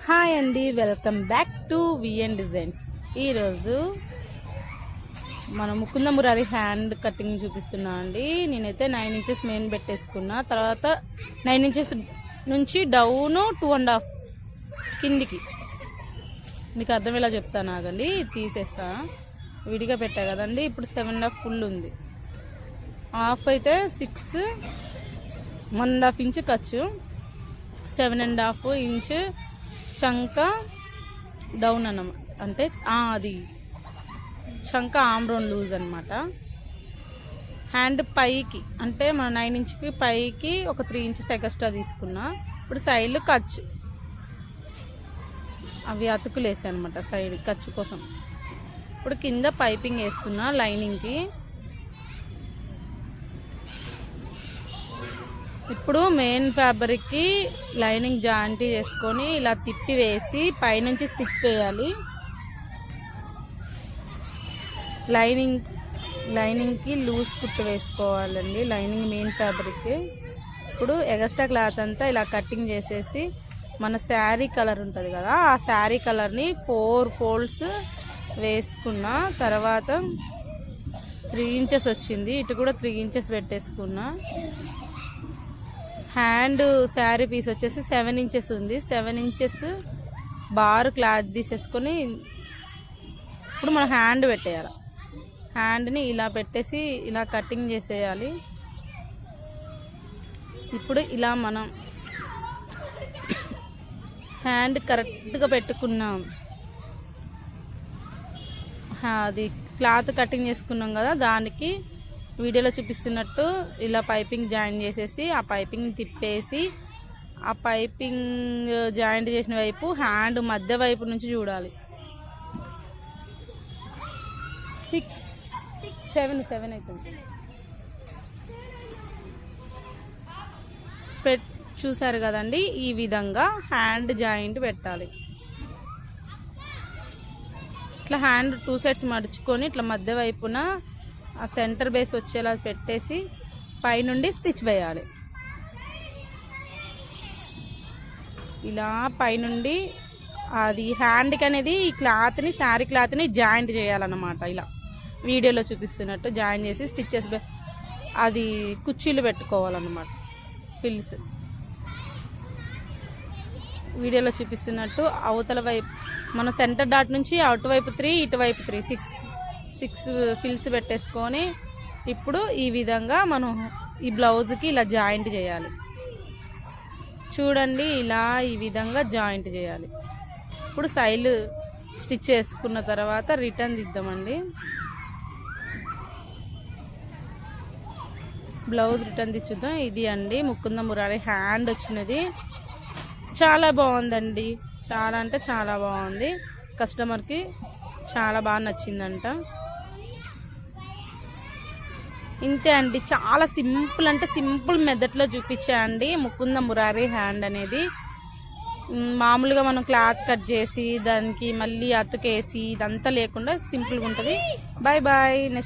Hi అండి, welcome back to VN Designs. ఈరోజు మన ముకుంద మురారి హ్యాండ్ కటింగ్ చూపిస్తున్నా అండి. నేనైతే 9 ఇంచెస్ మెయిన్ పెట్టేసుకున్నా. తర్వాత 9 ఇంచెస్ నుంచి డౌన్ 2.5 కిందికి మీకు అర్థమయ్యేలా చెప్తాను. ఆగండి, తీసేస్తా. విడిగా పెట్టా కదండి. ఇప్పుడు 7.5 ఫుల్ ఉంది. హాఫ్ అయితే 6, 1.5 ఇంచ్ ఖర్చు, 7.5 ఇంచ్ చంక డౌన్ అన్నమాట. అంటే అది చంక ఆమ్రోన్ లూజ్ అనమాట. హ్యాండ్ పైకి అంటే మన 9 ఇంచ్కి పైకి ఒక 3 ఇంచెస్ ఎక్స్ట్రా తీసుకున్నా. ఇప్పుడు సైడ్లు ఖర్చు, అవి అతుకులు వేసాయి అనమాట సైడ్ ఖర్చు కోసం. ఇప్పుడు కింద పైపింగ్ వేస్తున్నా లైనింగ్కి. ఇప్పుడు మెయిన్ ఫ్యాబ్రిక్కి లైనింగ్ జాయింటీ చేసుకొని ఇలా తిప్పి వేసి పైనుంచి స్టిచ్ వేయాలి. లైనింగ్కి లూజ్ కుట్టు వేసుకోవాలండి. లైనింగ్ మెయిన్ ఫ్యాబ్రిక్కి. ఇప్పుడు ఎక్స్ట్రా క్లాత్ అంతా ఇలా కటింగ్ చేసేసి మన శారీ కలర్ ఉంటుంది కదా, ఆ శారీ కలర్ని 4 ఫోల్డ్స్ వేసుకున్న తర్వాత 3 ఇంచెస్ వచ్చింది. ఇటు కూడా 3 ఇంచెస్ పెట్టేసుకున్నా. హ్యాండ్ శారీ పీస్ వచ్చేసి 7 ఇంచెస్ ఉంది. 7 ఇంచెస్ బార్ క్లాత్ తీసేసుకొని ఇప్పుడు మనం హ్యాండ్ పెట్టేయాలి. హ్యాండ్ని ఇలా పెట్టేసి ఇలా కటింగ్ చేసేయాలి. ఇప్పుడు ఇలా మనం హ్యాండ్ కరెక్ట్గా పెట్టుకున్నాం. అది క్లాత్ కటింగ్ చేసుకున్నాం కదా, దానికి వీడియోలో చూపిస్తున్నట్టు ఇలా పైపింగ్ జాయిన్ చేసేసి ఆ పైపింగ్ తిప్పేసి ఆ పైపింగ్ జాయింట్ చేసిన వైపు హ్యాండ్ మధ్య వైపు నుంచి చూడాలి. 6, 7 అవుతుంది. చూసారు కదండి, ఈ విధంగా హ్యాండ్ జాయింట్ పెట్టాలి. ఇట్లా హ్యాండ్ 2 సైడ్స్ మడుచుకొని ఇట్లా మధ్య వైపున ఆ సెంటర్ బేస్ వచ్చేలా పెట్టేసి పైనుండి స్టిచ్ వేయాలి. ఇలా పైనుండి అది హ్యాండ్కి అనేది ఈ క్లాత్ని శారీ క్లాత్ని జాయింట్ చేయాలన్నమాట. ఇలా వీడియోలో చూపిస్తున్నట్టు జాయిన్ చేసి స్టిచ్చెస్ అది కుర్చీలు పెట్టుకోవాలన్నమాట. ఫిల్స్ వీడియోలో చూపిస్తున్నట్టు అవతల వైపు మన సెంటర్ డాట్ నుంచి అటువైపు 3 ఇటువైపు 3 6 ఫిల్స్ పెట్టేసుకొని ఇప్పుడు ఈ విధంగా మనం ఈ బ్లౌజ్కి ఇలా జాయింట్ చేయాలి. చూడండి, ఇలా ఈ విధంగా జాయింట్ చేయాలి. ఇప్పుడు సైడ్ స్టిచ్ చేసుకున్న తర్వాత రిటర్న్ దిద్దామండి. బ్లౌజ్ రిటర్న్ దిచ్చుద్దాం. ఇది అండి ముకుంద మురారి హ్యాండ్ వచ్చినది. చాలా బాగుందండి, చాలా అంటే చాలా బాగుంది. కస్టమర్కి చాలా బాగా నచ్చిందంట. ఇంతే అండి, చాలా సింపుల్ అంటే సింపుల్ మెథడ్లో చూపించా అండి ముకుంద మురారి హ్యాండ్ అనేది. మామూలుగా మనం క్లాత్ కట్ చేసి దానికి మళ్ళీ అతుకేసి ఇదంతా లేకుండా సింపుల్గా ఉంటుంది. Bye bye.